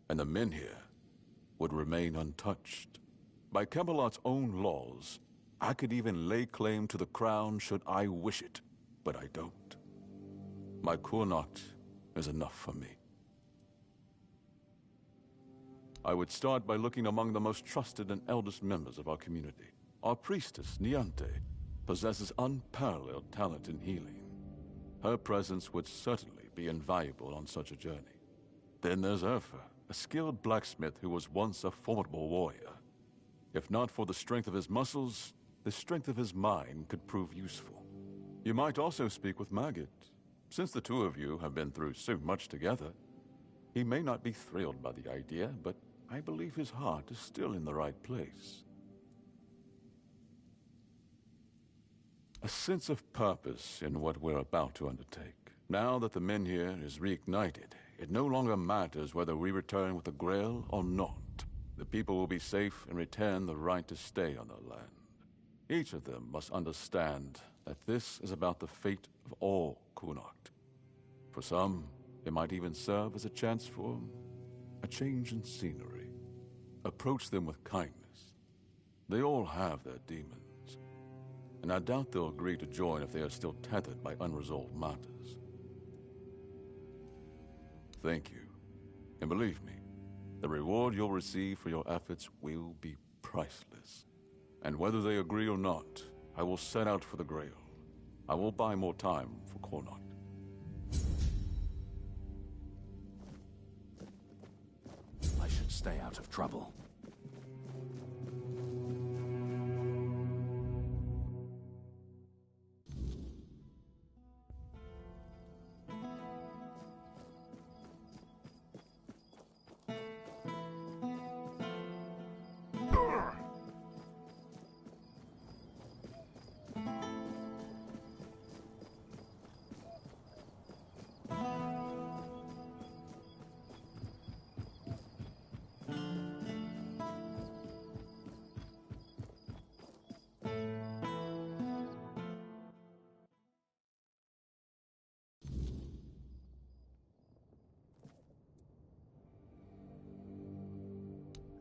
and the men here would remain untouched. By Camelot's own laws, I could even lay claim to the crown should I wish it, but I don't. My Kurnocht is enough for me. I would start by looking among the most trusted and eldest members of our community. Our priestess, Niante, possesses unparalleled talent in healing. Her presence would certainly be invaluable on such a journey. Then there's Urfa, a skilled blacksmith who was once a formidable warrior. If not for the strength of his muscles, the strength of his mind could prove useful. You might also speak with Maggot. Since the two of you have been through so much together, he may not be thrilled by the idea, but I believe his heart is still in the right place. A sense of purpose in what we're about to undertake. Now that the men here is reignited, it no longer matters whether we return with the Grail or not. The people will be safe and retain the right to stay on their land. Each of them must understand that this is about the fate of all Kurnocht. For some, it might even serve as a chance for a change in scenery. Approach them with kindness. They all have their demons, and I doubt they'll agree to join if they are still tethered by unresolved matters. Thank you, and believe me, the reward you'll receive for your efforts will be priceless. And whether they agree or not, I will set out for the Grail. I will buy more time for Kurnocht. I should stay out of trouble.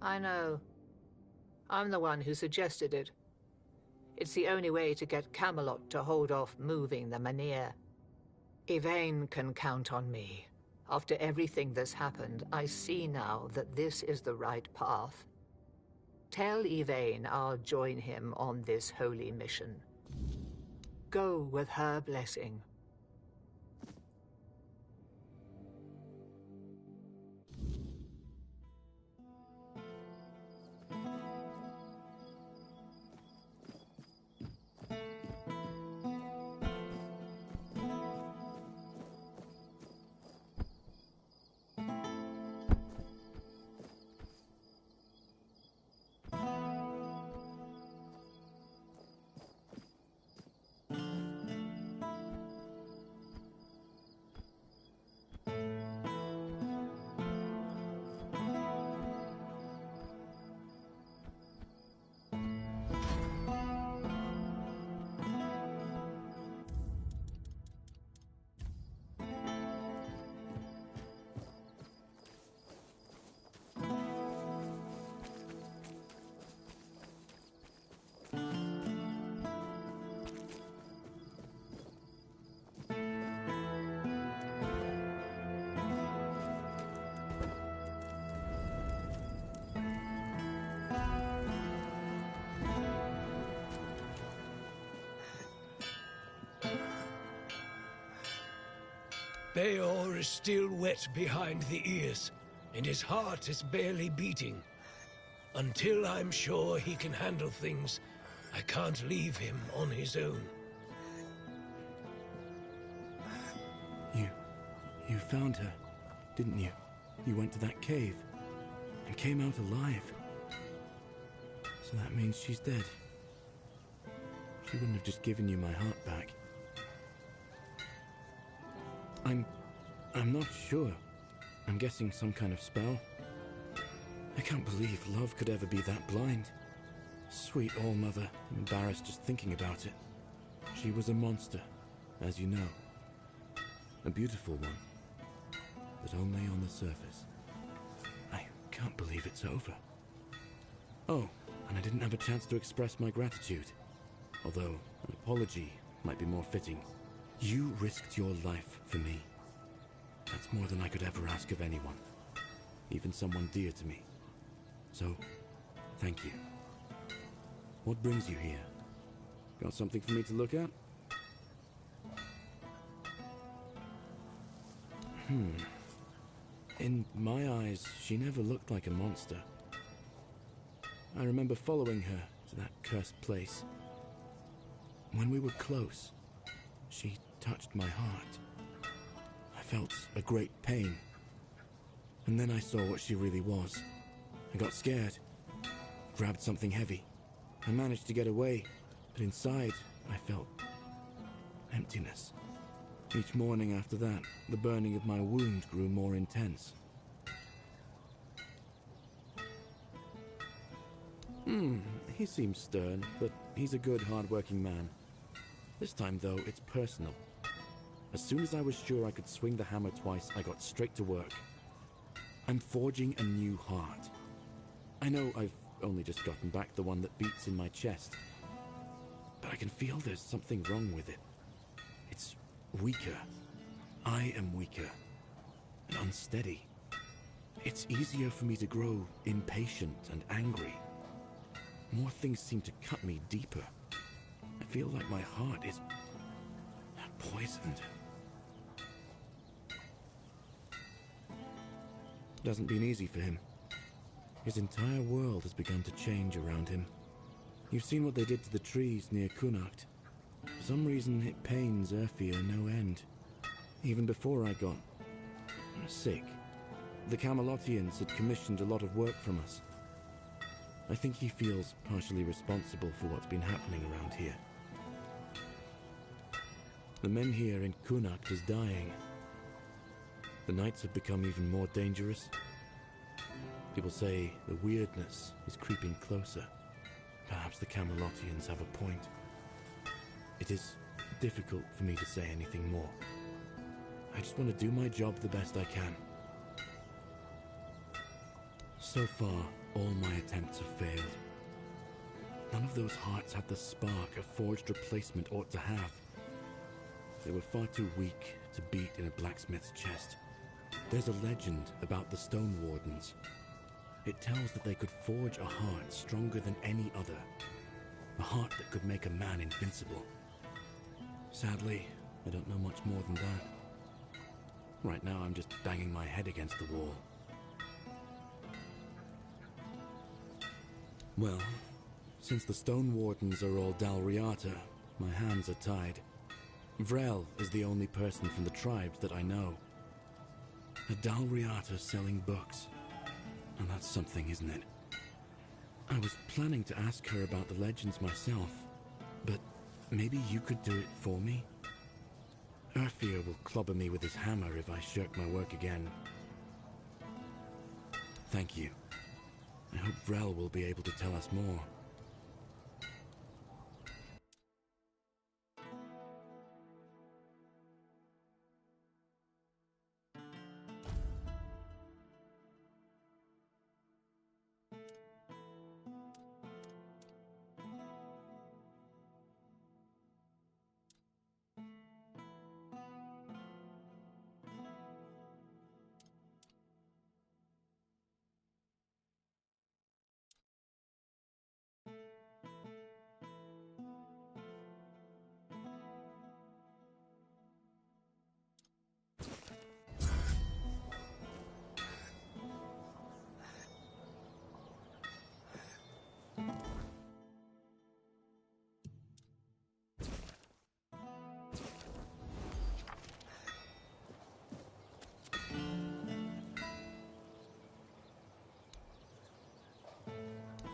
I know. I'm the one who suggested it. It's the only way to get Camelot to hold off moving the Menhir. Yvain can count on me. After everything that's happened, I see now that this is the right path. Tell Yvain I'll join him on this holy mission. Go with her blessing. Beor is still wet behind the ears, and his heart is barely beating. Until I'm sure he can handle things, I can't leave him on his own. You found her, didn't you? You went to that cave, and came out alive. So that means she's dead. She wouldn't have just given you my heart back. I'm not sure. I'm guessing some kind of spell. I can't believe love could ever be that blind. Sweet All-Mother, I'm embarrassed just thinking about it. She was a monster, as you know. A beautiful one, but only on the surface. I can't believe it's over. Oh, and I didn't have a chance to express my gratitude. Although, an apology might be more fitting. You risked your life for me. That's more than I could ever ask of anyone. Even someone dear to me. So, thank you. What brings you here? Got something for me to look at? In my eyes, she never looked like a monster. I remember following her to that cursed place. When we were close, she touched my heart. I felt a great pain. And then I saw what she really was. I got scared, grabbed something heavy. I managed to get away, but inside I felt emptiness. Each morning after that, the burning of my wound grew more intense. He seems stern, but he's a good, hard-working man. This time, though, it's personal. As soon as I was sure I could swing the hammer twice, I got straight to work. I'm forging a new heart. I know I've only just gotten back the one that beats in my chest, but I can feel there's something wrong with it. It's weaker. I am weaker and unsteady. It's easier for me to grow impatient and angry. More things seem to cut me deeper. I feel like my heart is poisoned. It hasn't been easy for him. His entire world has begun to change around him. You've seen what they did to the trees near Kunakt. For some reason, it pains Urfia no end. Even before I got sick, the Camelotians had commissioned a lot of work from us. I think he feels partially responsible for what's been happening around here. The men here in Kunakt is dying. The nights have become even more dangerous. People say the weirdness is creeping closer. Perhaps the Camelotians have a point. It is difficult for me to say anything more. I just want to do my job the best I can. So far, all my attempts have failed. None of those hearts had the spark a forged replacement ought to have. They were far too weak to beat in a blacksmith's chest. There's a legend about the Stone Wardens. It tells that they could forge a heart stronger than any other. A heart that could make a man invincible. Sadly, I don't know much more than that. Right now, I'm just banging my head against the wall. Well, since the Stone Wardens are all Dalriata, my hands are tied. Vrel is the only person from the tribes that I know. A Dalriata selling books. And that's something, isn't it? I was planning to ask her about the legends myself, but maybe you could do it for me? Urfia will clobber me with his hammer if I shirk my work again. Thank you. I hope Vrel will be able to tell us more.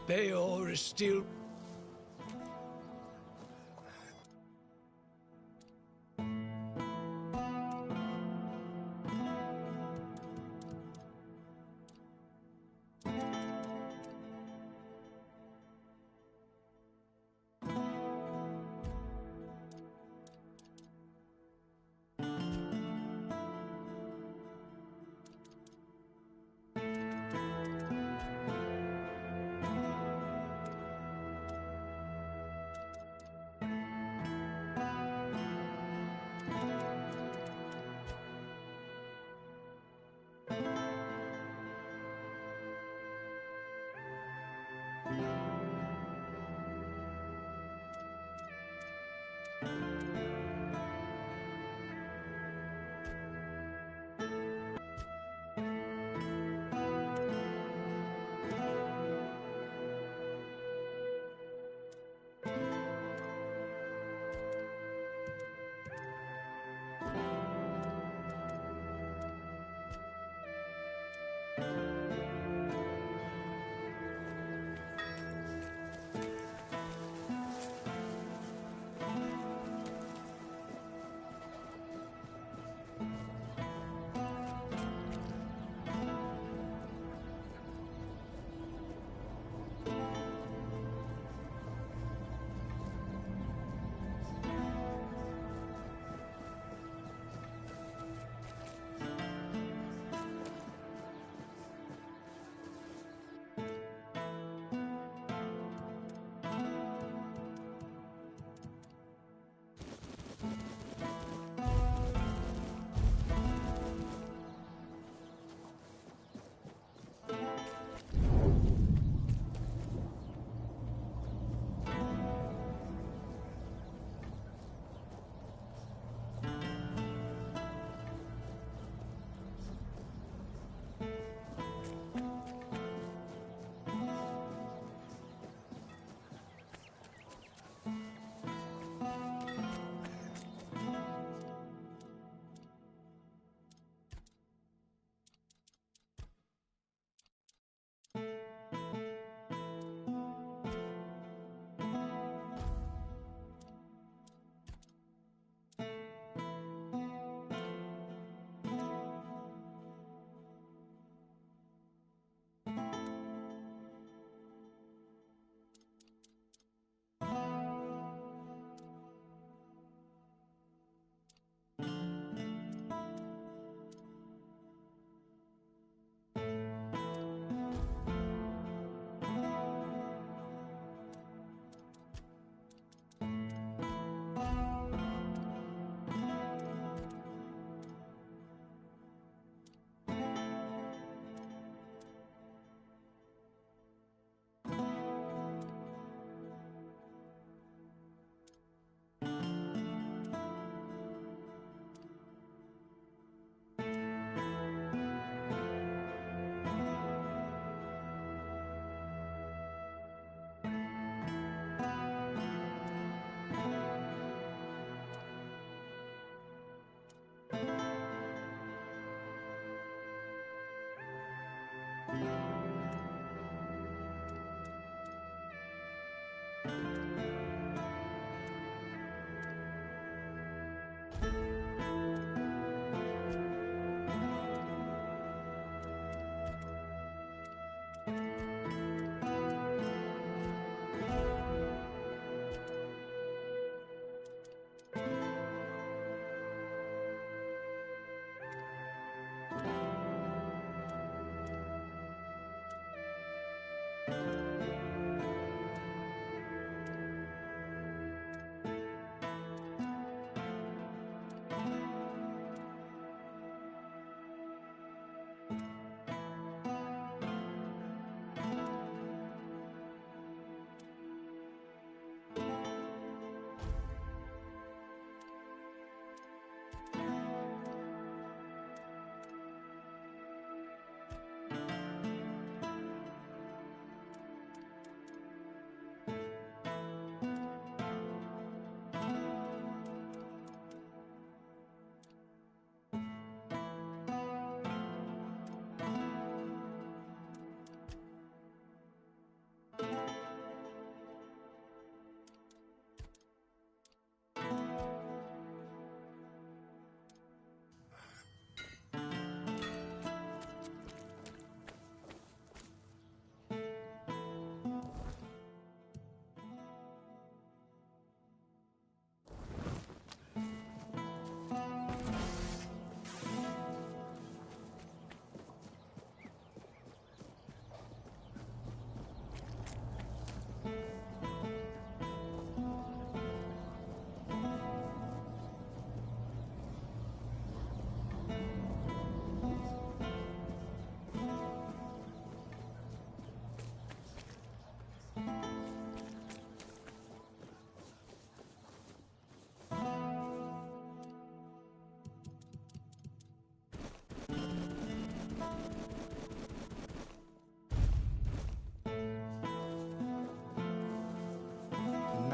Bayor is still...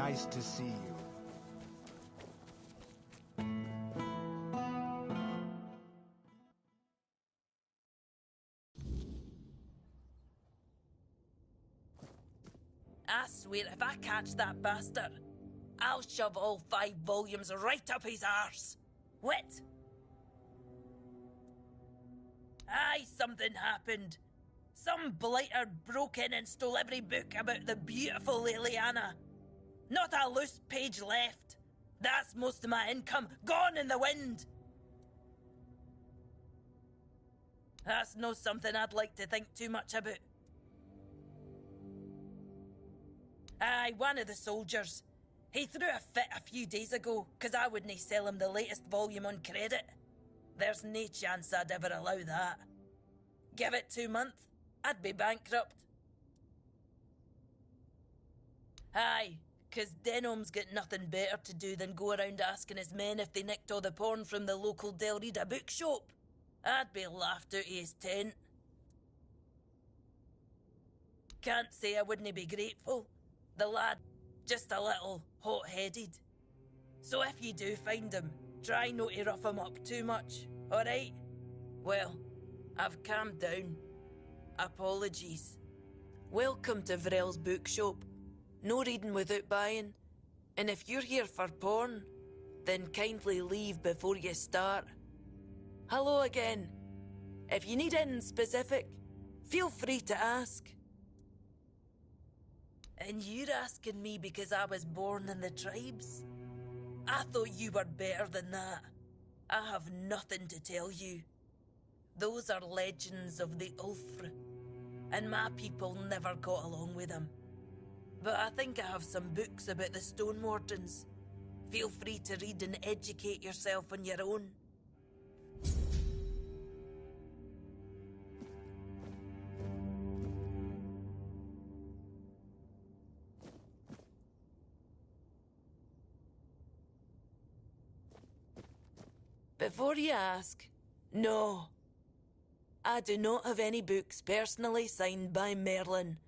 Nice to see you. I swear if I catch that bastard, I'll shove all 5 volumes right up his arse. What? Aye, something happened. Some blighter broke in and stole every book about the beautiful Liliana. Not a loose page left. That's most of my income gone in the wind. That's no something I'd like to think too much about. Aye, one of the soldiers. He threw a fit a few days ago, 'cause I wouldn't sell him the latest volume on credit. There's no chance I'd ever allow that. Give it 2 months, I'd be bankrupt. Aye, 'cause Denholm's got nothing better to do than go around asking his men if they nicked all the porn from the local Del Rita bookshop. I'd be laughed out of his tent. Can't say I wouldn't be grateful. The lad, just a little hot-headed. So if you do find him, try not to rough him up too much, alright? Well, I've calmed down. Apologies. Welcome to Vrel's bookshop. No reading without buying. And if you're here for porn, then kindly leave before you start. Hello again. If you need anything specific, feel free to ask. And you're asking me because I was born in the tribes? I thought you were better than that. I have nothing to tell you. Those are legends of the Ulfr, and my people never got along with them. But I think I have some books about the Stone Wardens. Feel free to read and educate yourself on your own. Before you ask, no. I do not have any books personally signed by Merlin.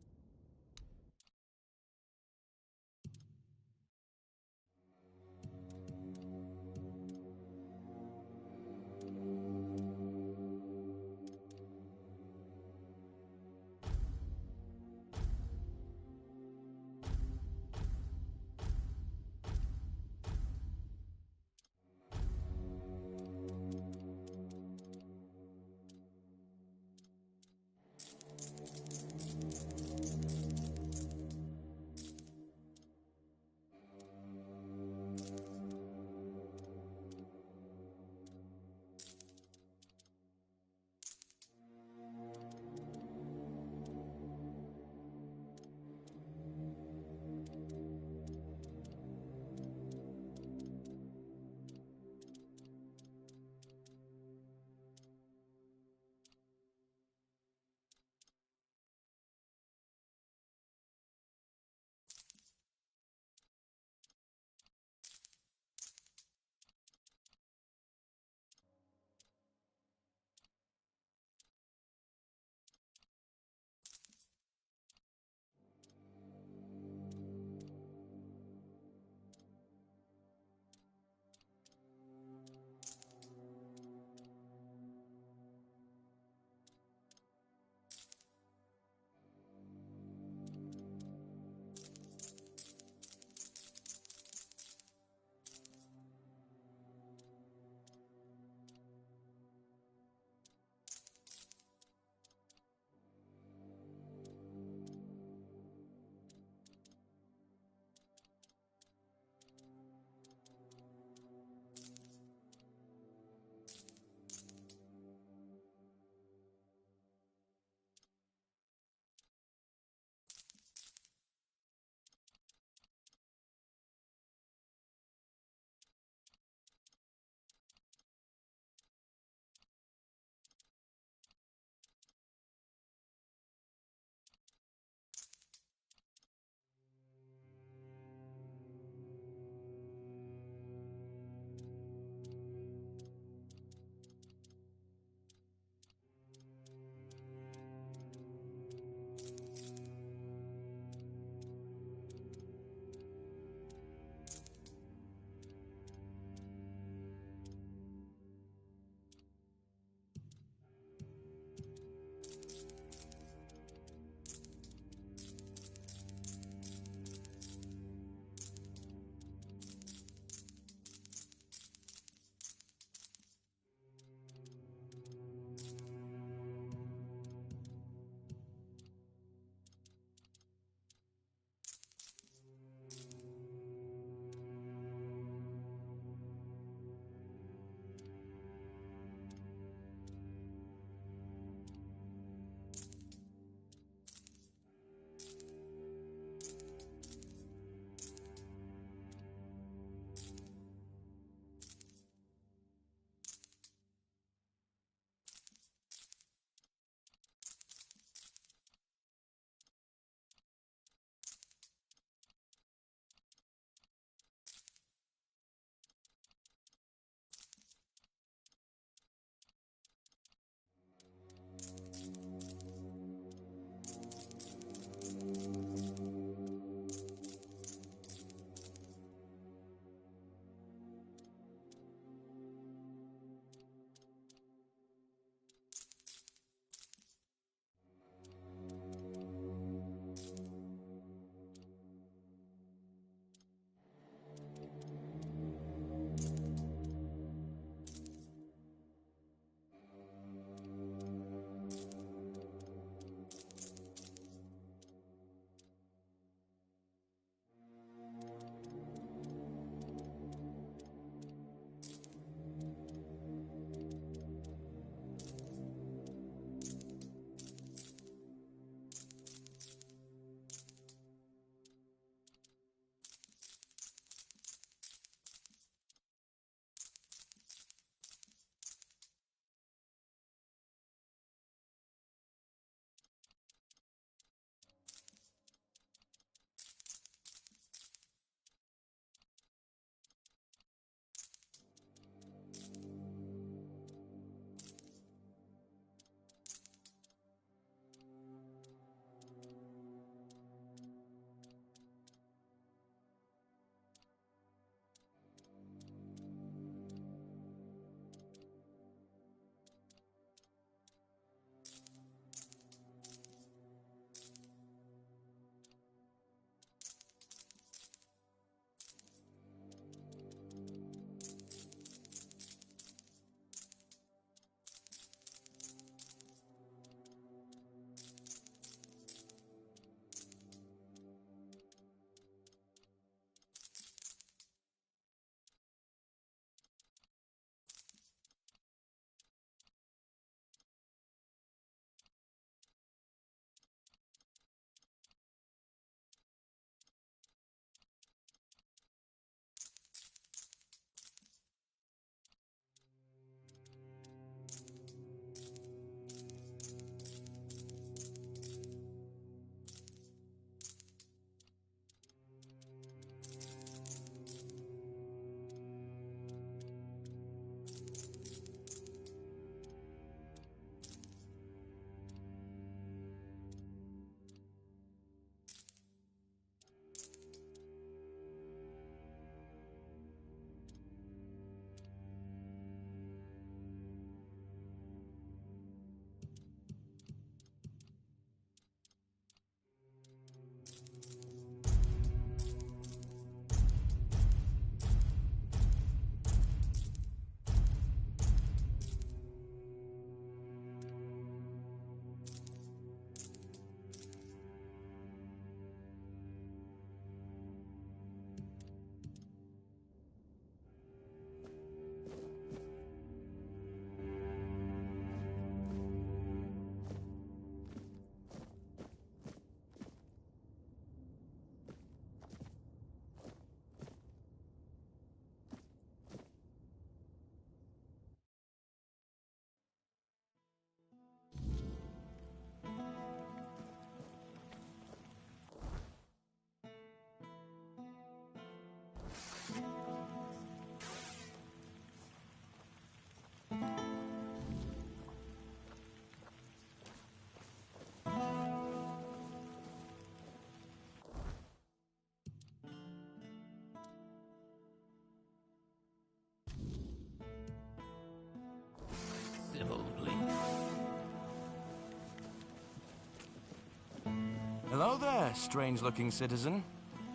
Hello there, strange-looking citizen.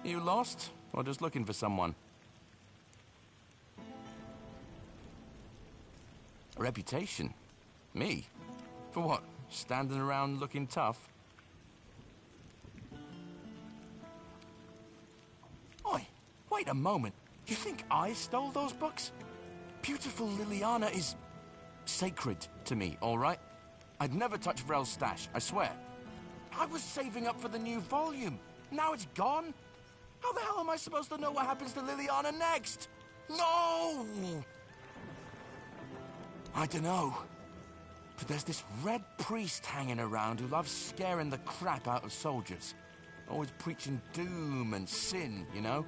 You lost, or just looking for someone? A reputation? Me? For what? Standing around looking tough? Oi, wait a moment. You think I stole those books? Beautiful Liliana is sacred to me, all right? I'd never touch Vrel's stash, I swear. I was saving up for the new volume. Now it's gone? How the hell am I supposed to know what happens to Liliana next? No! I dunno. But there's this red priest hanging around who loves scaring the crap out of soldiers. Always preaching doom and sin, you know?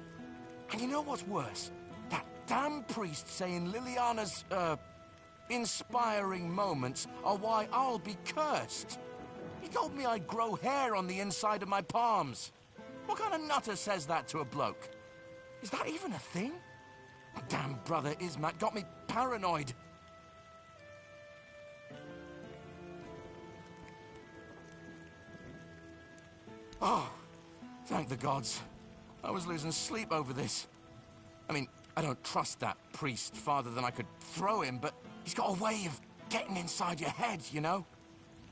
And you know what's worse? That damn priest saying Liliana's, inspiring moments are why I'll be cursed. He told me I'd grow hair on the inside of my palms. What kind of nutter says that to a bloke? Is that even a thing? Damn brother Ismat got me paranoid. Oh, thank the gods. I was losing sleep over this. I mean, I don't trust that priest farther than I could throw him, but he's got a way of getting inside your head, you know?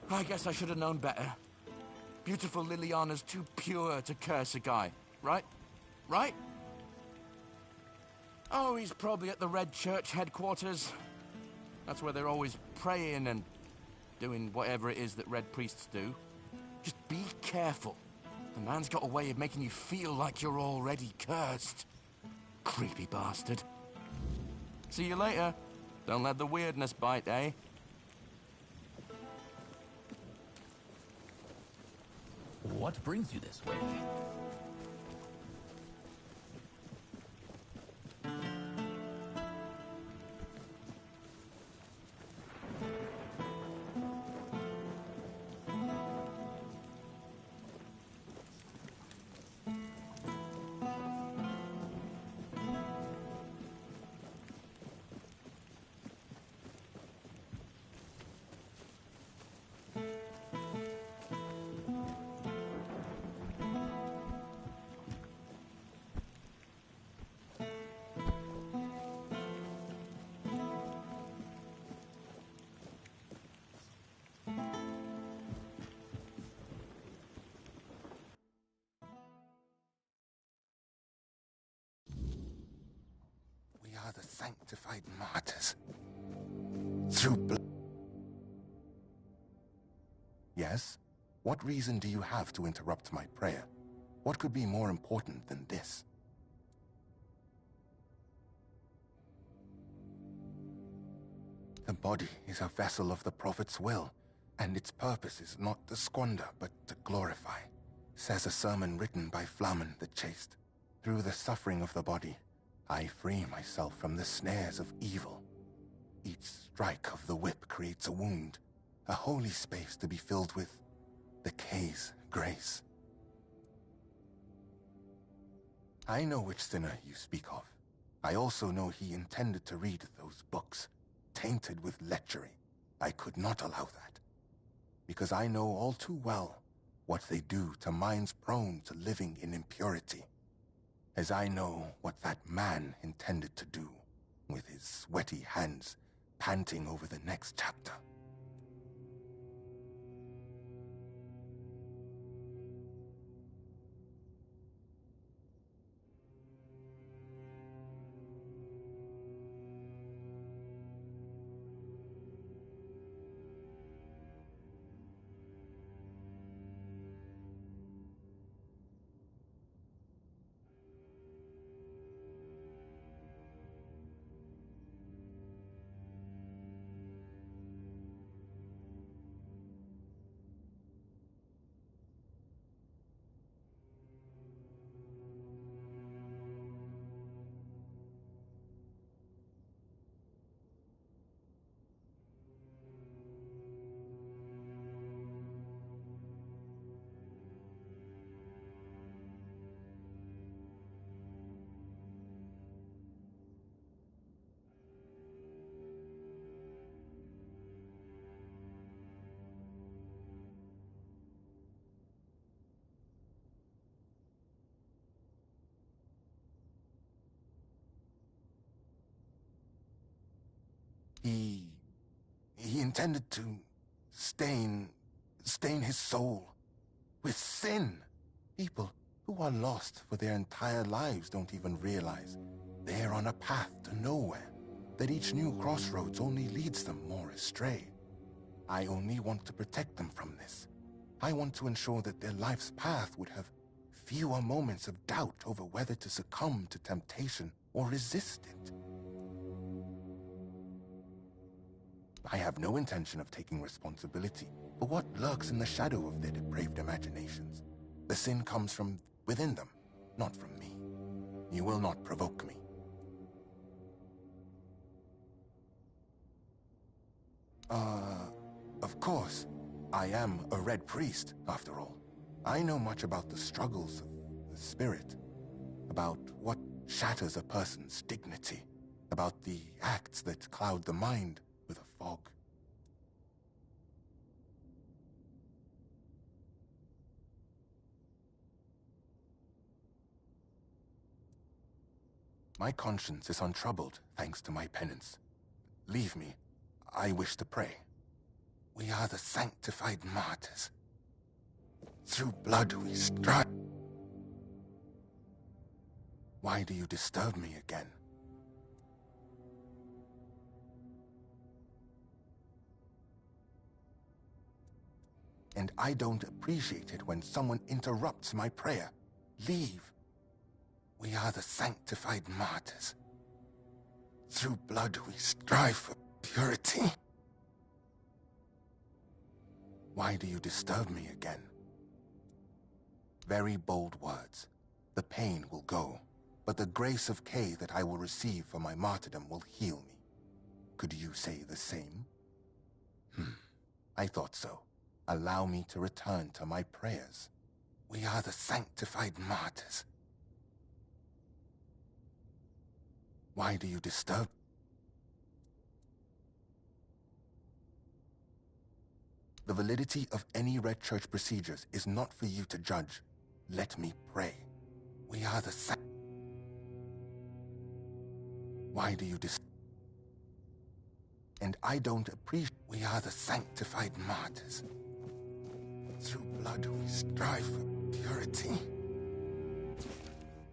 I guess I should have known better. Beautiful Liliana's too pure to curse a guy, right? Right? Oh, he's probably at the Red Church headquarters. That's where they're always praying and doing whatever it is that Red Priests do. Just be careful. The man's got a way of making you feel like you're already cursed. Creepy bastard. See you later. Don't let the weirdness bite, eh? What brings you this way? We are the sanctified martyrs. Through blood. Yes? What reason do you have to interrupt my prayer? What could be more important than this? The body is a vessel of the Prophet's will, and its purpose is not to squander, but to glorify, says a sermon written by Flamen the Chaste. Through the suffering of the body, I free myself from the snares of evil. Each strike of the whip creates a wound, a holy space to be filled with the K's grace. I know which sinner you speak of. I also know he intended to read those books, tainted with lechery. I could not allow that, because I know all too well what they do to minds prone to living in impurity, as I know what that man intended to do, with his sweaty hands panting over the next chapter. He intended to stain his soul with sin. People who are lost for their entire lives don't even realize they're on a path to nowhere, that each new crossroads only leads them more astray. I only want to protect them from this. I want to ensure that their life's path would have fewer moments of doubt over whether to succumb to temptation or resist it. I have no intention of taking responsibility for what lurks in the shadow of their depraved imaginations. The sin comes from within them, not from me. You will not provoke me. Of course, I am a Red Priest, after all. I know much about the struggles of the spirit, about what shatters a person's dignity, about the acts that cloud the mind with a fog. My conscience is untroubled, thanks to my penance. Leave me. I wish to pray. We are the sanctified martyrs. Through blood we strive. Why do you disturb me again? And I don't appreciate it when someone interrupts my prayer. Leave. We are the sanctified martyrs. Through blood we strive for purity. Why do you disturb me again? Very bold words. The pain will go, but the grace of Kay that I will receive for my martyrdom will heal me. Could you say the same? I thought so. Allow me to return to my prayers. We are the sanctified martyrs. Why do you disturb? The validity of any Red Church procedures is not for you to judge. Let me pray. We are the Why do you And I don't appreciate. We are the sanctified martyrs. Through blood we strive for purity.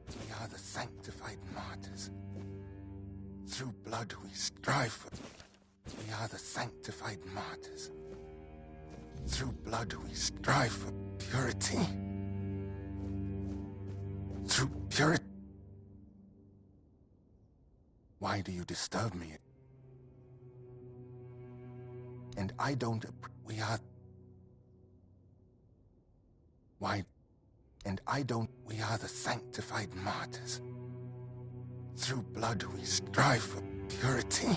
We are the sanctified martyrs. Through blood we strive for. We are the sanctified martyrs. Through blood we strive for purity. Through purity. Why do you disturb me? And I don't. We are. Why? And I don't. We are the sanctified martyrs. Through blood we strive for purity.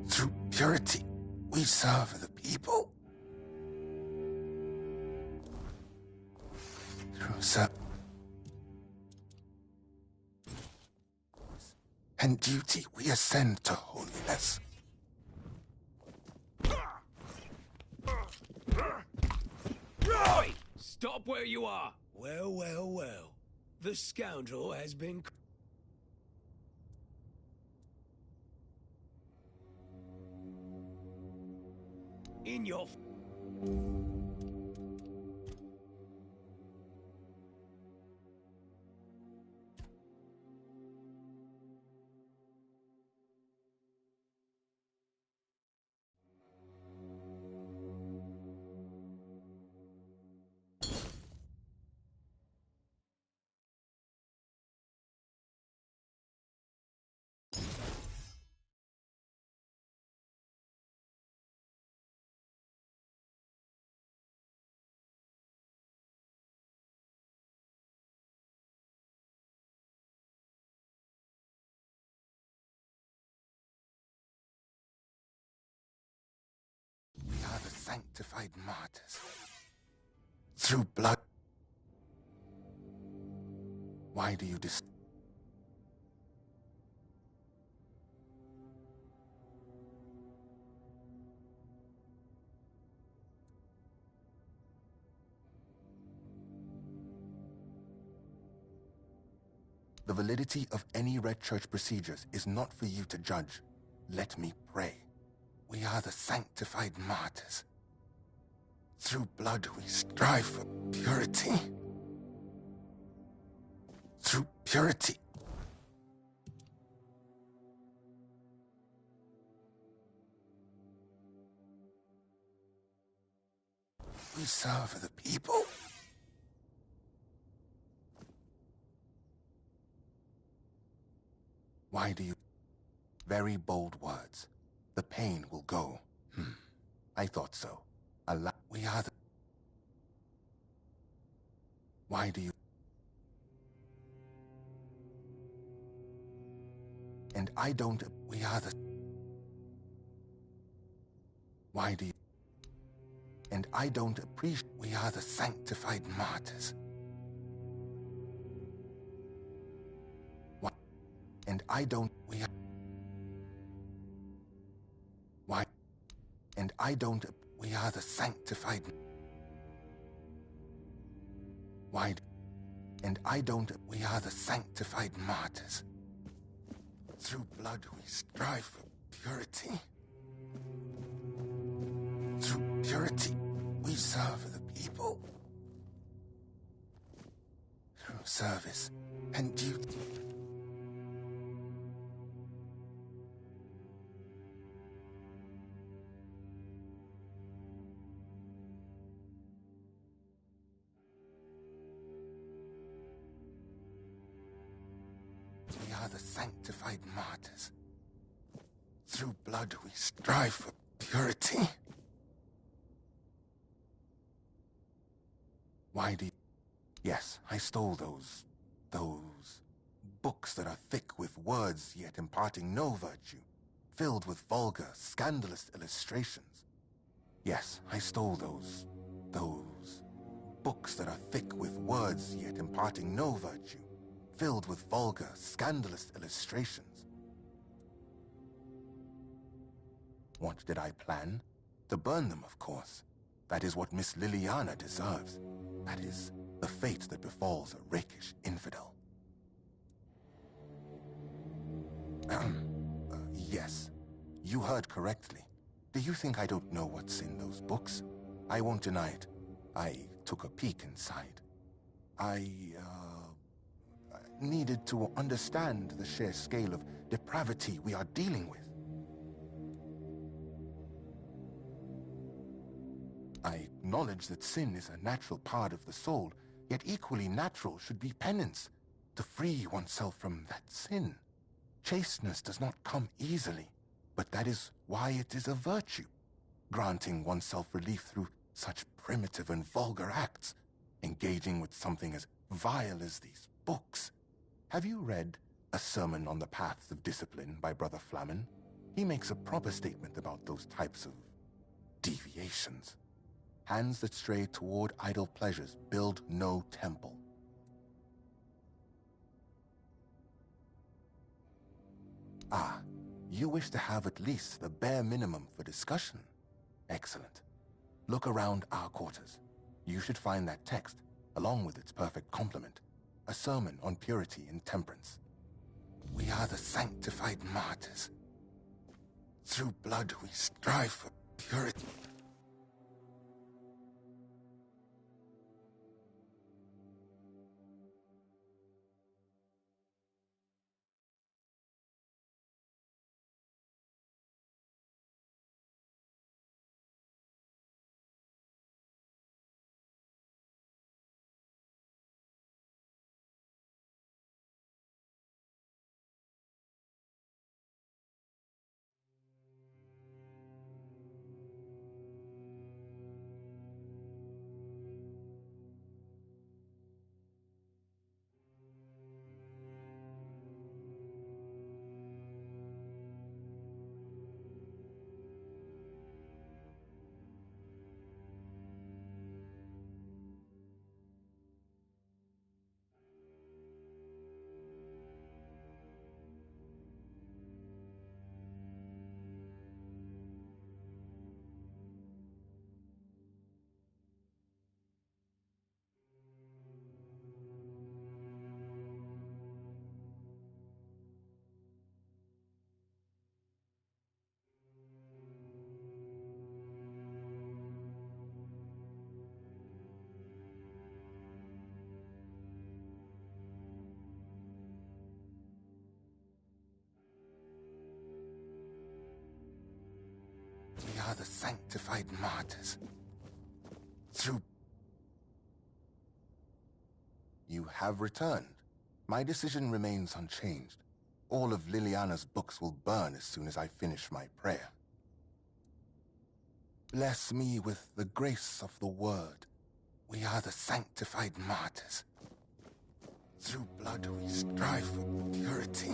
Through purity we serve the people. Through and duty we ascend to holiness. Roy! Stop where you are! Well, well, well. The scoundrel has been... in your... We are the sanctified martyrs. Through blood. Why do you The validity of any Red Church procedures is not for you to judge. Let me pray. We are the sanctified martyrs. Through blood we strive for purity. Through purity. We serve the people. Why do you... Very bold words. The pain will go. I thought so. We are the... Why do you... And I don't... We are the... Why do you... And I don't appreciate... We are the sanctified martyrs. Why? And I don't... We are... Why? And I don't... We are the sanctified... Why? And I don't... We are the sanctified martyrs. Through blood we strive for purity. Through purity we serve the people. Through service and duty. We are the sanctified martyrs. Through blood we strive for purity. Why do you... Yes, I stole those books that are thick with words yet imparting no virtue, filled with vulgar, scandalous illustrations. Yes, I stole those books that are thick with words yet imparting no virtue, filled with vulgar, scandalous illustrations. What did I plan? To burn them, of course. That is what Miss Liliana deserves. That is the fate that befalls a rakish infidel. Yes, you heard correctly. Do you think I don't know what's in those books? I won't deny it. I took a peek inside. I needed to understand the sheer scale of depravity we are dealing with. I acknowledge that sin is a natural part of the soul, yet equally natural should be penance, to free oneself from that sin. Chasteness does not come easily, but that is why it is a virtue, granting oneself relief through such primitive and vulgar acts, engaging with something as vile as these books. Have you read A Sermon on the Paths of Discipline by Brother Flamen? He makes a proper statement about those types of deviations. Hands that stray toward idle pleasures build no temple. Ah, you wish to have at least the bare minimum for discussion. Excellent. Look around our quarters. You should find that text, along with its perfect complement, a sermon on purity and temperance. We are the sanctified martyrs. Through blood we strive for purity. the sanctified martyrs. Through... You have returned. My decision remains unchanged. All of Liliana's books will burn as soon as I finish my prayer. Bless me with the grace of the word. We are the sanctified martyrs. Through blood we strive for purity.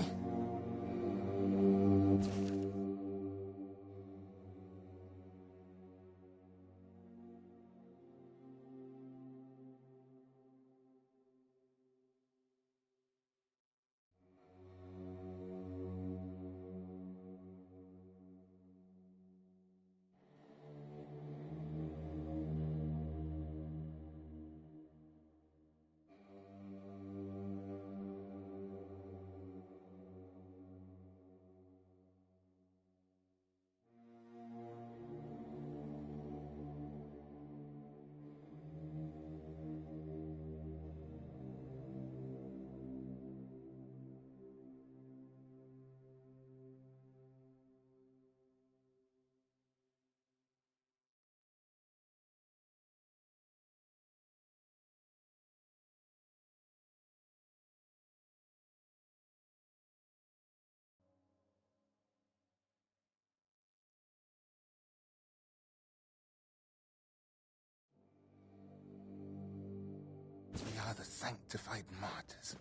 We are the sanctified martyrs.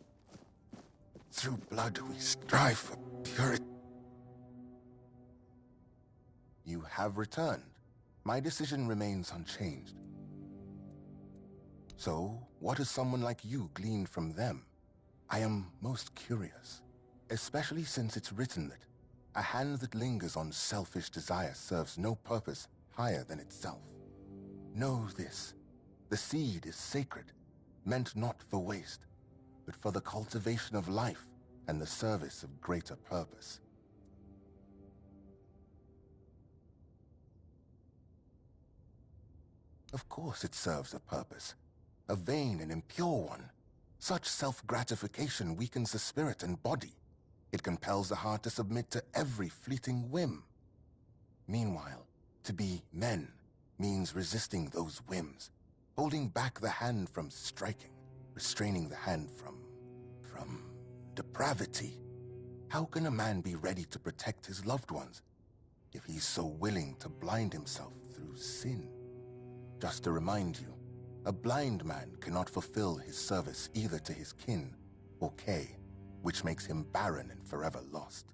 Through blood we strive for purity. You have returned. My decision remains unchanged. So, what has someone like you gleaned from them? I am most curious, especially since it's written that a hand that lingers on selfish desire serves no purpose higher than itself. Know this, the seed is sacred, meant not for waste, but for the cultivation of life and the service of greater purpose. Of course it serves a purpose, a vain and impure one. Such self-gratification weakens the spirit and body. It compels the heart to submit to every fleeting whim. Meanwhile, to be men means resisting those whims, holding back the hand from striking, restraining the hand from depravity. How can a man be ready to protect his loved ones if he's so willing to blind himself through sin? Just to remind you, a blind man cannot fulfill his service either to his kin or Kay, which makes him barren and forever lost.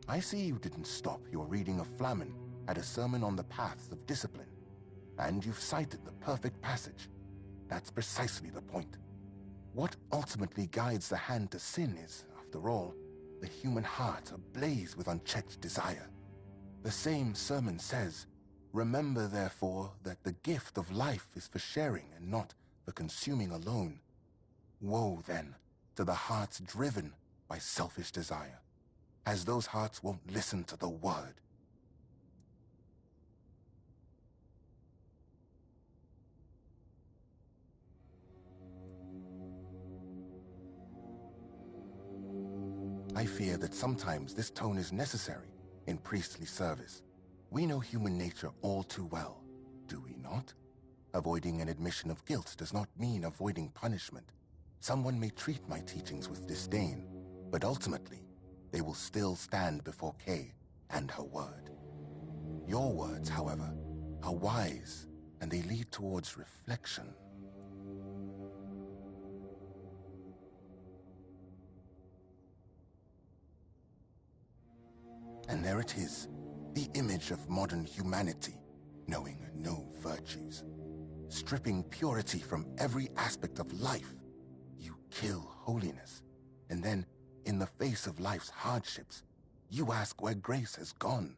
I see you didn't stop your reading of Flamen at a sermon on the paths of discipline, and you've cited the perfect passage. That's precisely the point. What ultimately guides the hand to sin is, after all, the human heart ablaze with unchecked desire. The same sermon says, "Remember, therefore, that the gift of life is for sharing and not for consuming alone." Woe, then, to the hearts driven by selfish desire, as those hearts won't listen to the word. I fear that sometimes this tone is necessary in priestly service. We know human nature all too well, do we not? Avoiding an admission of guilt does not mean avoiding punishment. Someone may treat my teachings with disdain, but ultimately, they will still stand before Kay and her word. Your words, however, are wise, and they lead towards reflection. And there it is, the image of modern humanity, knowing no virtues. Stripping purity from every aspect of life, you kill holiness. And then, in the face of life's hardships, you ask where grace has gone.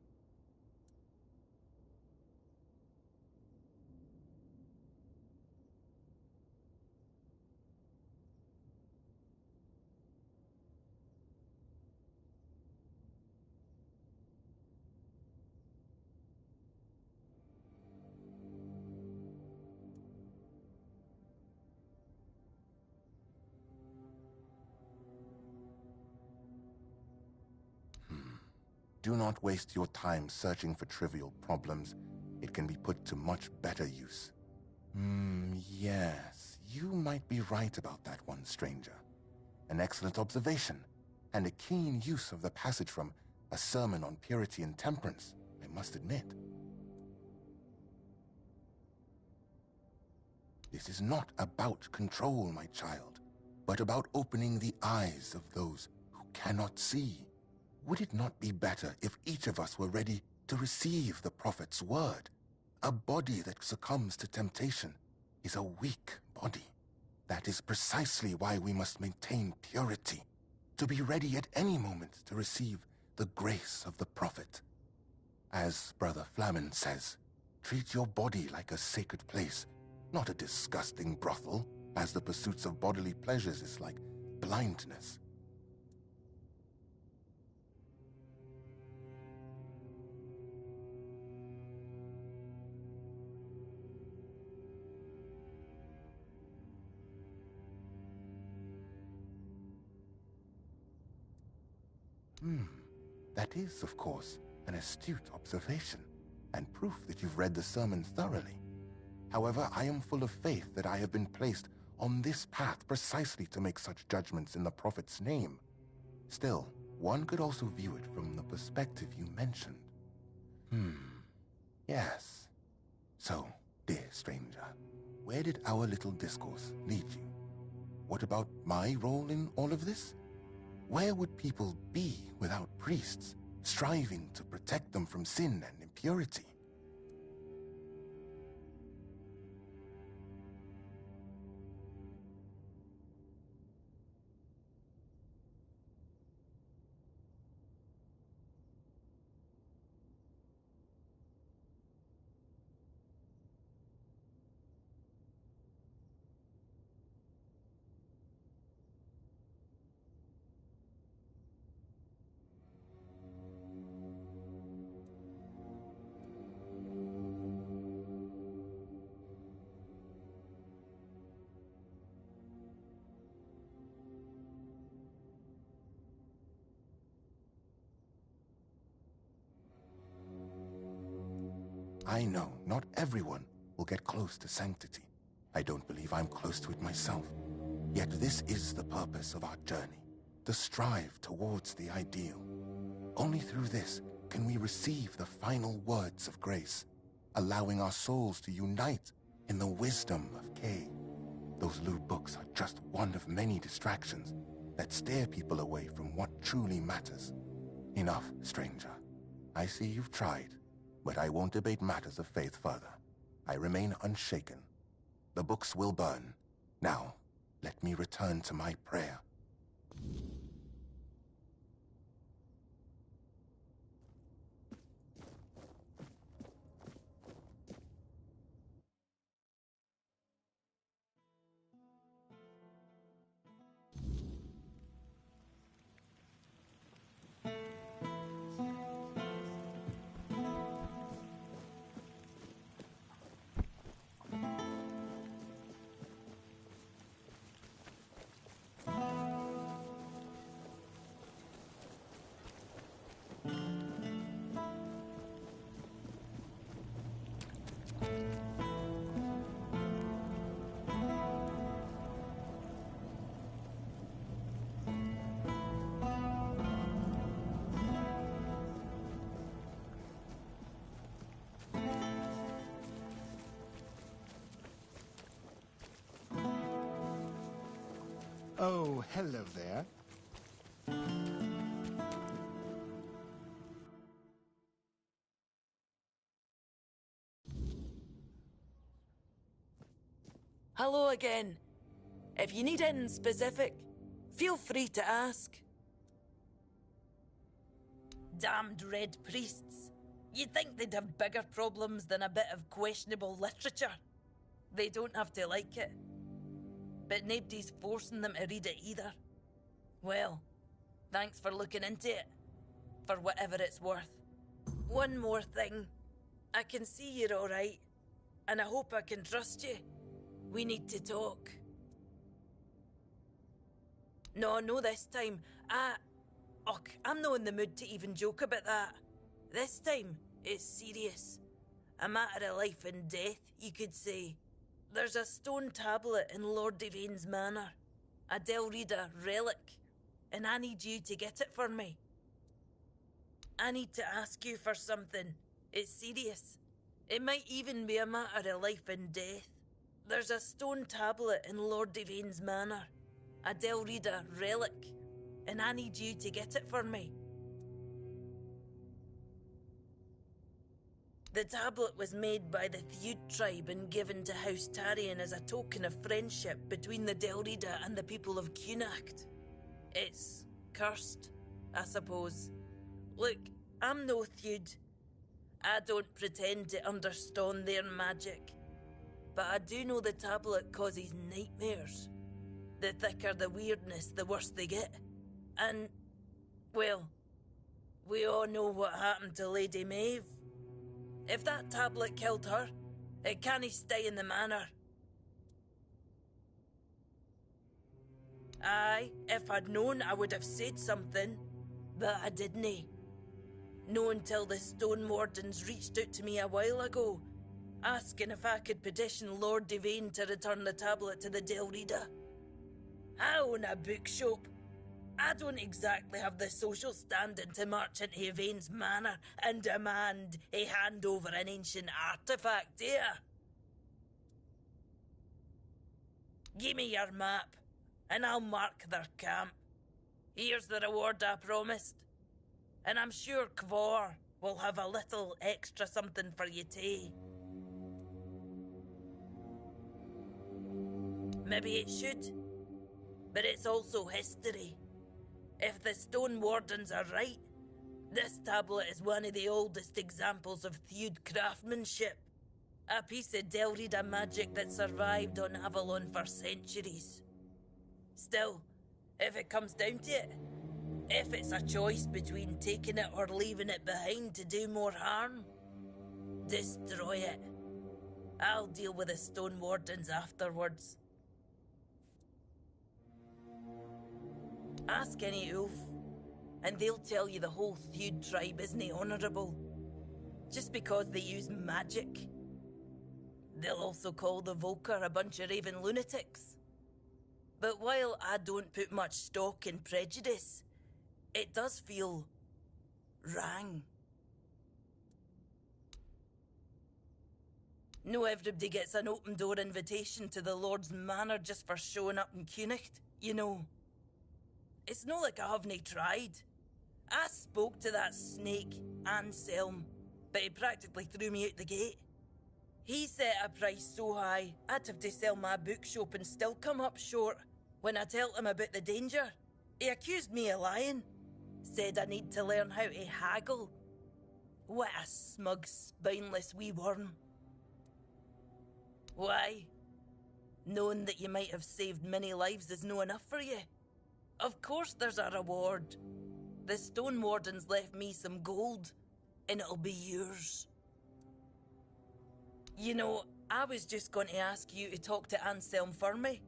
Do not waste your time searching for trivial problems. It can be put to much better use. Yes, you might be right about that one, stranger. An excellent observation, and a keen use of the passage from A Sermon on Purity and Temperance, I must admit. This is not about control, my child, but about opening the eyes of those who cannot see. Would it not be better if each of us were ready to receive the prophet's word? A body that succumbs to temptation is a weak body. That is precisely why we must maintain purity, to be ready at any moment to receive the grace of the prophet. As Brother Flamen says, treat your body like a sacred place, not a disgusting brothel, as the pursuits of bodily pleasures is like blindness. That is, of course, an astute observation, and proof that you've read the sermon thoroughly. However, I am full of faith that I have been placed on this path precisely to make such judgments in the prophet's name. Still, one could also view it from the perspective you mentioned. Yes. So, dear stranger, where did our little discourse lead you? What about my role in all of this? Where would people be without priests, striving to protect them from sin and impurity? I know not everyone will get close to sanctity. I don't believe I'm close to it myself. Yet this is the purpose of our journey, to strive towards the ideal. Only through this can we receive the final words of grace, allowing our souls to unite in the wisdom of Kay. Those lewd books are just one of many distractions that steer people away from what truly matters. Enough, stranger. I see you've tried, but I won't debate matters of faith further. I remain unshaken. The books will burn. Now, let me return to my prayer. Oh, hello there. Hello again. If you need anything specific, feel free to ask. Damned red priests. You'd think they'd have bigger problems than a bit of questionable literature. They don't have to like it. But nobody's forcing them to read it either. Well, thanks for looking into it, for whatever it's worth. One more thing. I can see you're alright, and I hope I can trust you. We need to talk. No this time. I'm not in the mood to even joke about that. This time, it's serious. A matter of life and death, you could say. There's a stone tablet in Lord Devane's manor. A Delrida relic. And I need you to get it for me. I need to ask you for something. It's serious. It might even be a matter of life and death. There's a stone tablet in Lord Devane's manor. A Delrida relic. And I need you to get it for me. The tablet was made by the Theud tribe and given to House Tarion as a token of friendship between the Delrida and the people of Cunacht. It's cursed, I suppose. Look, I'm no Theud. I don't pretend to understand their magic. But I do know the tablet causes nightmares. The thicker the weirdness, the worse they get. And, well, we all know what happened to Lady Maeve. If that tablet killed her, it can't stay in the manor. Aye, if I'd known, I would have said something. But I didn't. No until the Stone Wardens reached out to me a while ago, asking if I could petition Lord Devane to return the tablet to the Delrida. I own a bookshop. I don't exactly have the social standing to march into Yvain's manor and demand he hand over an ancient artifact, do ya? Give me your map, and I'll mark their camp. Here's the reward I promised. And I'm sure Kvor will have a little extra something for you too. Maybe it should, but it's also history. If the Stone Wardens are right, this tablet is one of the oldest examples of Theud craftsmanship. A piece of Delrida magic that survived on Avalon for centuries. Still, if it comes down to it, if it's a choice between taking it or leaving it behind to do more harm, destroy it. I'll deal with the Stone Wardens afterwards. Ask any Ulf, and they'll tell you the whole Theud tribe isn't honourable. Just because they use magic. They'll also call the Volker a bunch of raving lunatics. But while I don't put much stock in prejudice, it does feel wrong. No everybody gets an open door invitation to the Lord's manor just for showing up in Cunacht, you know. It's not like I haven't tried. I spoke to that snake, Anselm, but he practically threw me out the gate. He set a price so high, I'd have to sell my bookshop and still come up short. When I told him about the danger, he accused me of lying. Said I need to learn how to haggle. What a smug, spineless wee worm. Why? Knowing that you might have saved many lives is no enough for you? Of course there's a reward. The Stone Wardens left me some gold, and it'll be yours. You know, I was just going to ask you to talk to Anselm for me.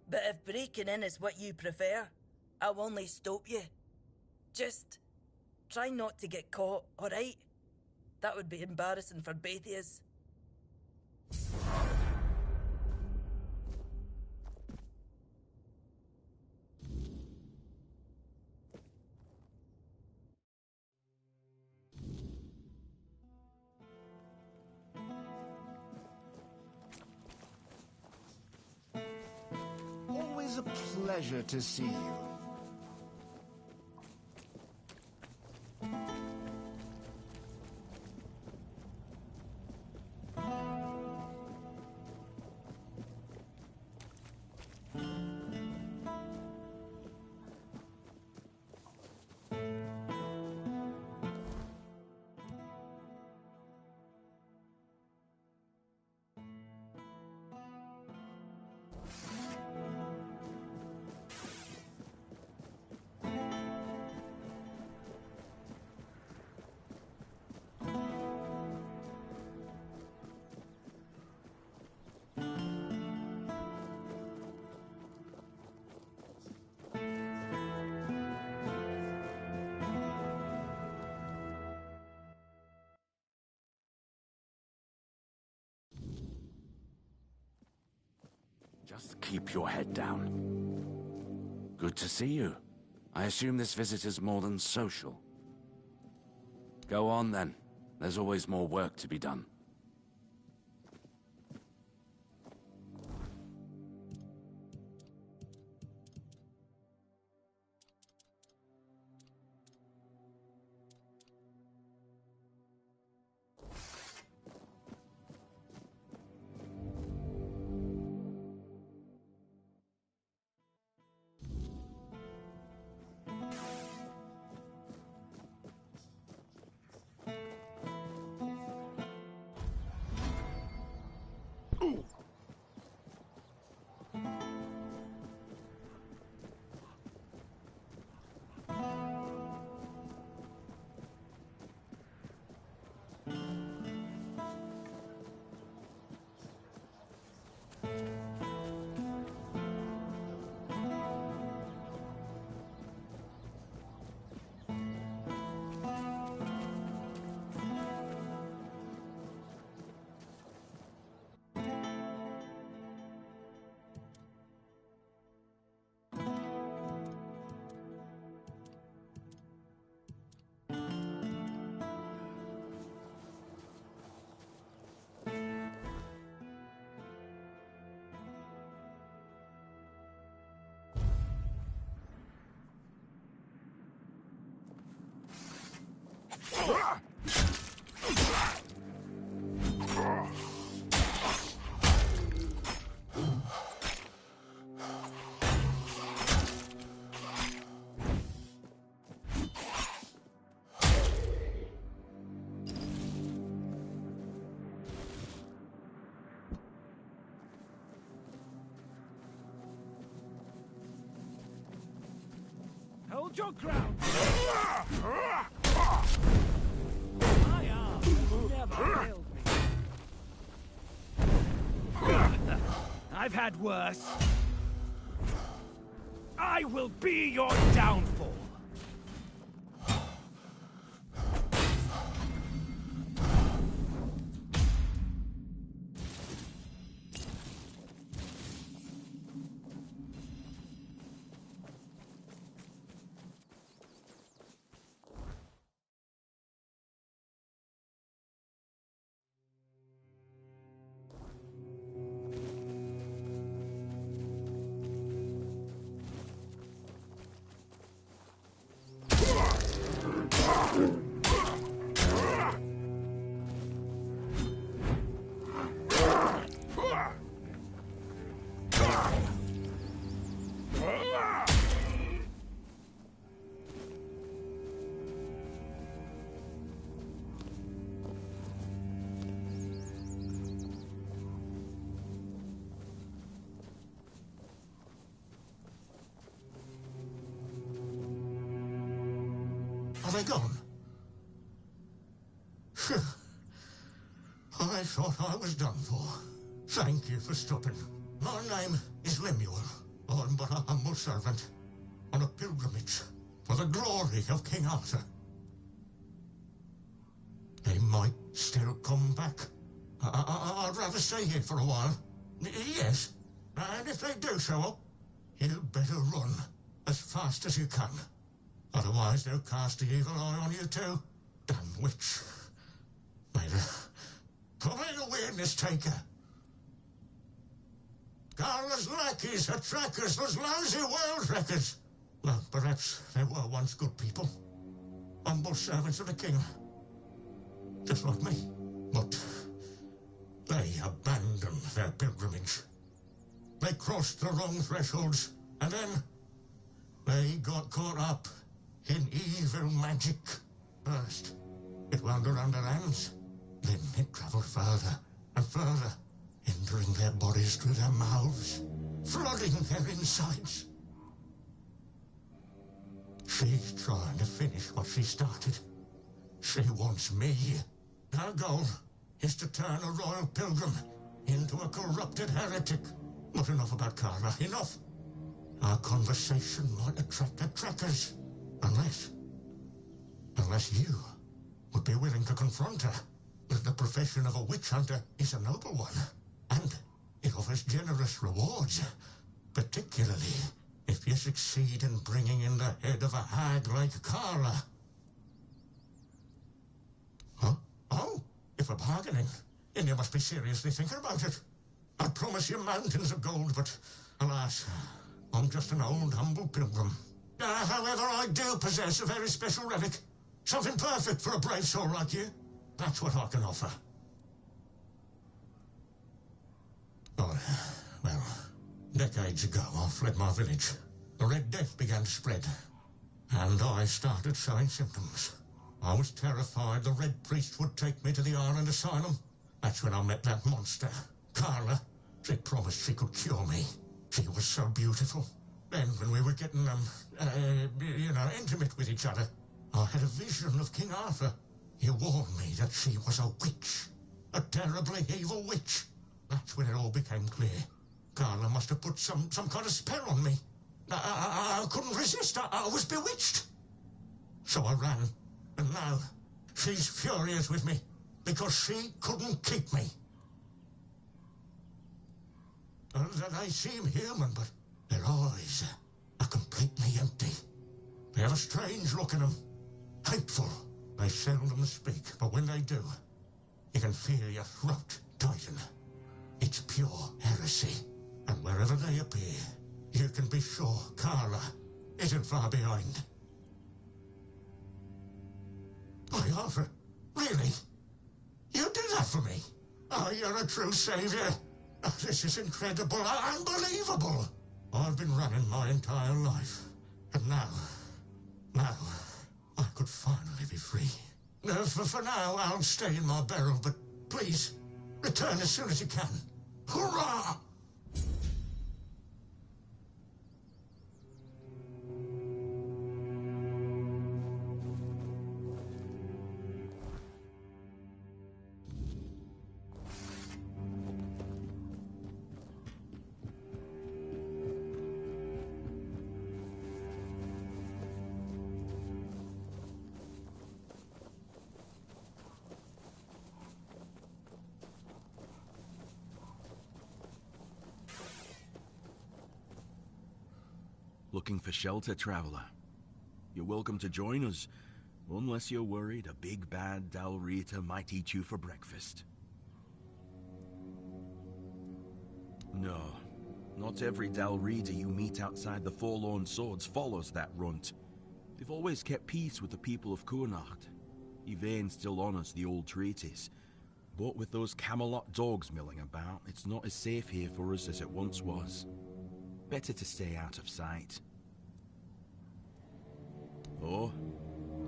But if breaking in is what you prefer, I'll only stop you. Just try not to get caught, alright? That would be embarrassing for both of us. Always a pleasure to see you. Just keep your head down. Good to see you. I assume this visit is more than social. Go on then. There's always more work to be done. Hold your ground! My arm never failed me. I've had worse. I will be your downfall. Are they gone? Phew. I thought I was done for. Thank you for stopping. My name is Lemuel. I'm but a humble servant on a pilgrimage for the glory of King Arthur. They might still come back. I'd rather stay here for a while. Yes, and if they do show up, you'd better run as fast as you can. Otherwise, they'll cast the evil eye on you too. Damn witch. May the weirdness taker. Garla's lackeys are trackers, those lousy world wreckers. Well, perhaps they were once good people. Humble servants of the king. Just like me. But they abandoned their pilgrimage. They crossed the wrong thresholds, and then they got caught up in evil magic. First, it wound around their hands. Then it traveled further and further, entering their bodies through their mouths, flooding their insides. She's trying to finish what she started. She wants me. Her goal is to turn a royal pilgrim into a corrupted heretic. Not enough about Carla, enough. Our conversation might attract the trackers. Unless you would be willing to confront her. The profession of a witch hunter is a noble one. And if offers generous rewards, particularly if you succeed in bringing in the head of a hag like Carla. Huh? Oh, if we're bargaining, then you must be seriously thinking about it. I promise you mountains of gold, but alas, I'm just an old, humble pilgrim. However, I do possess a very special relic. Something perfect for a brave soul like you. That's what I can offer. Oh, well, decades ago, I fled my village. The Red Death began to spread, and I started showing symptoms. I was terrified the Red Priest would take me to the island asylum. That's when I met that monster, Carla. She promised she could cure me. She was so beautiful. Then, when we were getting, intimate with each other, I had a vision of King Arthur. He warned me that she was a witch. A terribly evil witch. That's when it all became clear. Carla must have put some kind of spell on me. I couldn't resist. I was bewitched. So I ran. And now, she's furious with me because she couldn't keep me. They seem human, but their eyes are completely empty. They have a strange look in them. Hateful. They seldom speak, but when they do, you can feel your throat tighten. It's pure heresy. And wherever they appear, you can be sure Carla isn't far behind. Why, Arthur, really? You did that for me? Oh, you're a true savior. Oh, this is incredible, unbelievable. I've been running my entire life. And now, I could finally be free. For now, I'll stay in my barrel, but please, return as soon as you can. Hurrah! Looking for shelter, traveler? You're welcome to join us, unless you're worried a big bad Dalrita might eat you for breakfast. No, not every Dalrita you meet outside the Forlorn Swords follows that runt. They've always kept peace with the people of Kurnacht. Yvain still honors the old treaties. But with those Camelot dogs milling about, it's not as safe here for us as it once was. Better to stay out of sight. Oh,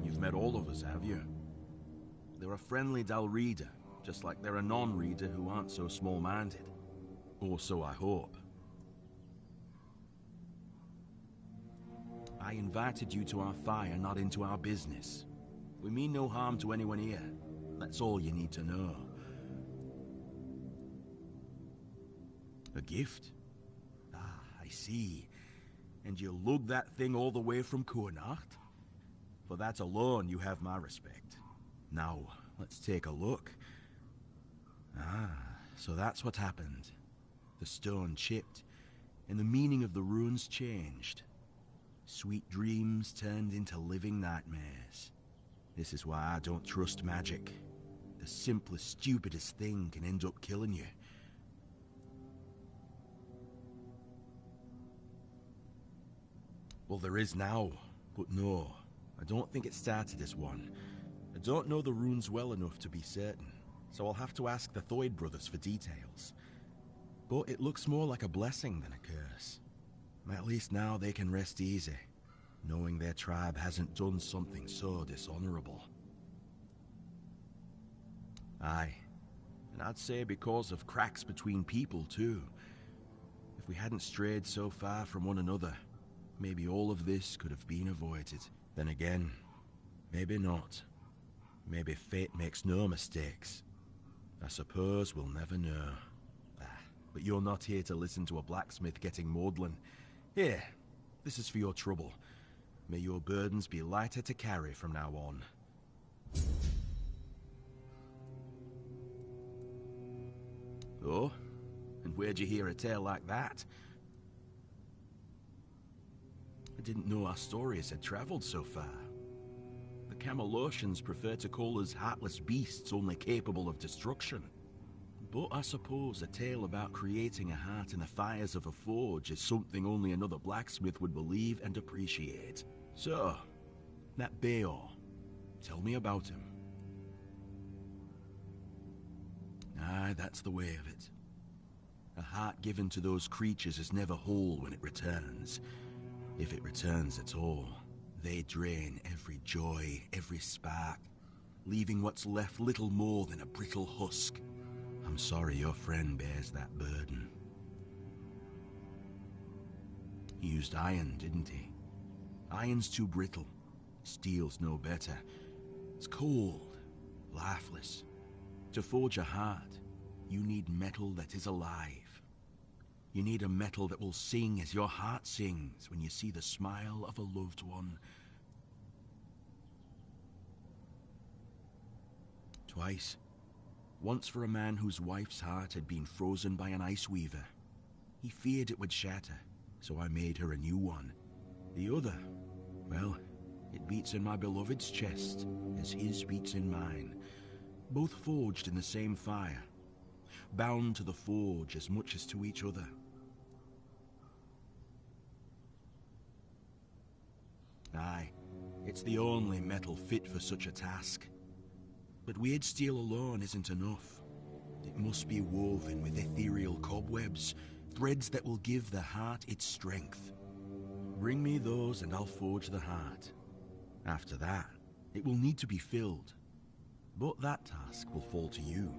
you've met all of us, have you? They're a friendly Dalrida, just like they're a non-reader who aren't so small-minded. Or so I hope. I invited you to our fire, not into our business. We mean no harm to anyone here. That's all you need to know. A gift? I see. And you lugged that thing all the way from Kurnacht? For that alone, you have my respect. Now, let's take a look. So that's what happened. The stone chipped, and the meaning of the runes changed. Sweet dreams turned into living nightmares. This is why I don't trust magic. The simplest, stupidest thing can end up killing you. Well, there is now, but no, I don't think it started as one. I don't know the runes well enough to be certain, so I'll have to ask the Thoyd brothers for details. But it looks more like a blessing than a curse. At least now they can rest easy, knowing their tribe hasn't done something so dishonorable. Aye, and I'd say because of cracks between people too. If we hadn't strayed so far from one another, maybe all of this could have been avoided. Then again, maybe not. Maybe fate makes no mistakes. I suppose we'll never know. But you're not here to listen to a blacksmith getting maudlin. Here, this is for your trouble. May your burdens be lighter to carry from now on. Oh, And where'd you hear a tale like that? I didn't know our stories had traveled so far. The Camelosians prefer to call us heartless beasts only capable of destruction. But I suppose a tale about creating a heart in the fires of a forge is something only another blacksmith would believe and appreciate. So, that Beor, tell me about him. Aye, that's the way of it. A heart given to those creatures is never whole when it returns. If it returns at all, they drain every joy, every spark, leaving what's left little more than a brittle husk. I'm sorry your friend bears that burden. He used iron, didn't he? Iron's too brittle. Steel's no better. It's cold, lifeless. To forge a heart, you need metal that is alive. You need a metal that will sing as your heart sings when you see the smile of a loved one. Twice. Once for a man whose wife's heart had been frozen by an ice weaver. He feared it would shatter, so I made her a new one. The other, well, it beats in my beloved's chest as his beats in mine. Both forged in the same fire, bound to the forge as much as to each other. Aye, it's the only metal fit for such a task. But weird steel alone isn't enough. It must be woven with ethereal cobwebs, threads that will give the heart its strength. Bring me those and I'll forge the heart. After that, it will need to be filled. But that task will fall to you.